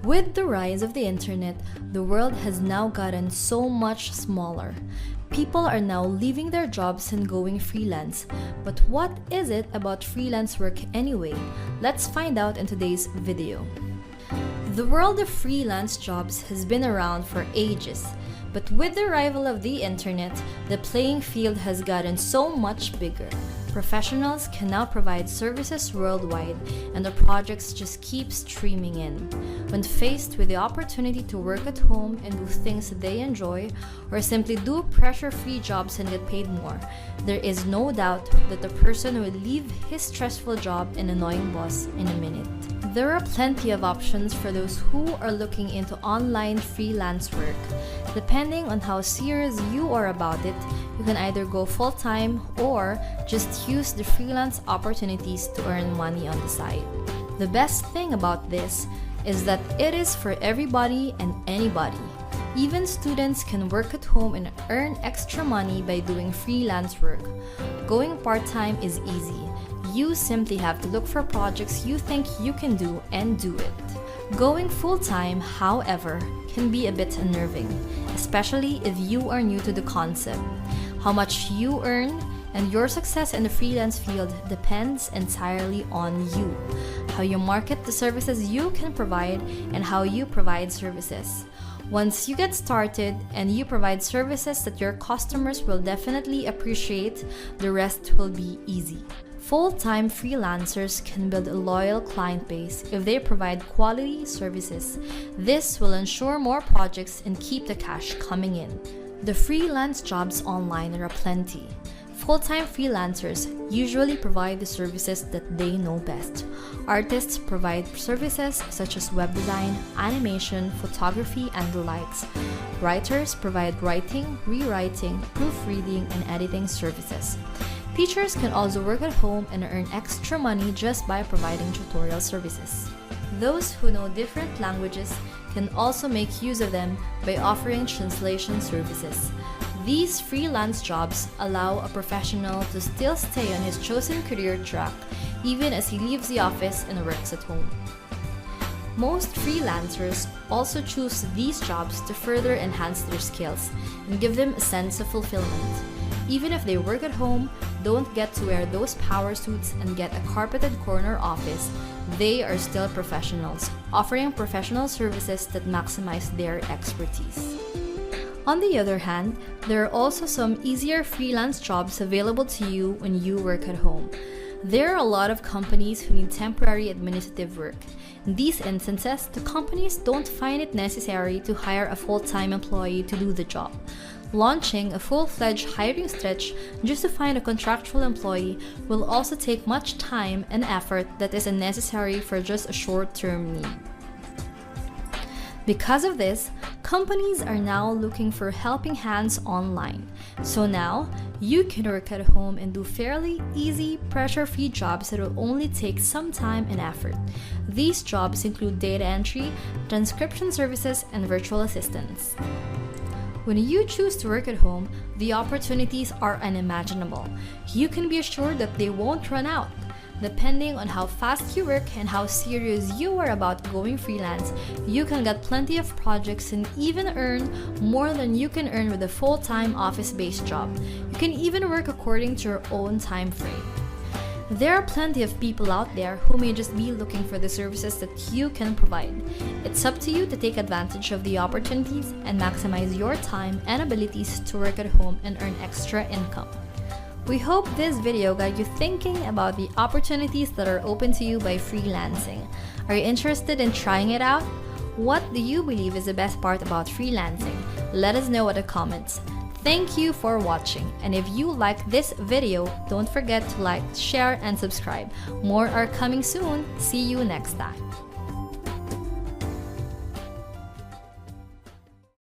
With the rise of the internet, the world has now gotten so much smaller. People are now leaving their jobs and going freelance. But what is it about freelance work anyway? Let's find out in today's video. The world of freelance jobs has been around for ages, but with the arrival of the internet, the playing field has gotten so much bigger. Professionals can now provide services worldwide, and the projects just keep streaming in. When faced with the opportunity to work at home and do things that they enjoy, or simply do pressure-free jobs and get paid more, there is no doubt that the person will leave his stressful job and annoying boss in a minute. There are plenty of options for those who are looking into online freelance work. Depending on how serious you are about it, you can either go full-time or just use the freelance opportunities to earn money on the side. The best thing about this is that it is for everybody and anybody. Even students can work at home and earn extra money by doing freelance work. Going part-time is easy. You simply have to look for projects you think you can do and do it. Going full-time, however, can be a bit unnerving, especially if you are new to the concept. How much you earn and your success in the freelance field depends entirely on you, how you market the services you can provide, and how you provide services. Once you get started and you provide services that your customers will definitely appreciate, the rest will be easy. Full-time freelancers can build a loyal client base if they provide quality services. This will ensure more projects and keep the cash coming in. The freelance jobs online are aplenty. Full-time freelancers usually provide the services that they know best. Artists provide services such as web design, animation, photography, and the likes. Writers provide writing, rewriting, proofreading, and editing services. Teachers can also work at home and earn extra money just by providing tutorial services. Those who know different languages can also make use of them by offering translation services. These freelance jobs allow a professional to still stay on his chosen career track even as he leaves the office and works at home. Most freelancers also choose these jobs to further enhance their skills and give them a sense of fulfillment. Even if they work at home, don't get to wear those power suits and get a carpeted corner office, they are still professionals, offering professional services that maximize their expertise. On the other hand, there are also some easier freelance jobs available to you when you work at home. There are a lot of companies who need temporary administrative work. In these instances, the companies don't find it necessary to hire a full-time employee to do the job. Launching a full-fledged hiring stretch just to find a contractual employee will also take much time and effort that is unnecessary for just a short-term need. Because of this, companies are now looking for helping hands online. So now, you can work at home and do fairly easy, pressure-free jobs that will only take some time and effort. These jobs include data entry, transcription services, and virtual assistants. When you choose to work at home, the opportunities are unimaginable. You can be assured that they won't run out. Depending on how fast you work and how serious you are about going freelance, you can get plenty of projects and even earn more than you can earn with a full-time office-based job. You can even work according to your own time frame. There are plenty of people out there who may just be looking for the services that you can provide. It's up to you to take advantage of the opportunities and maximize your time and abilities to work at home and earn extra income. We hope this video got you thinking about the opportunities that are open to you by freelancing. Are you interested in trying it out? What do you believe is the best part about freelancing? Let us know in the comments. Thank you for watching, and if you like this video, don't forget to like, share, and subscribe. More are coming soon. See you next time.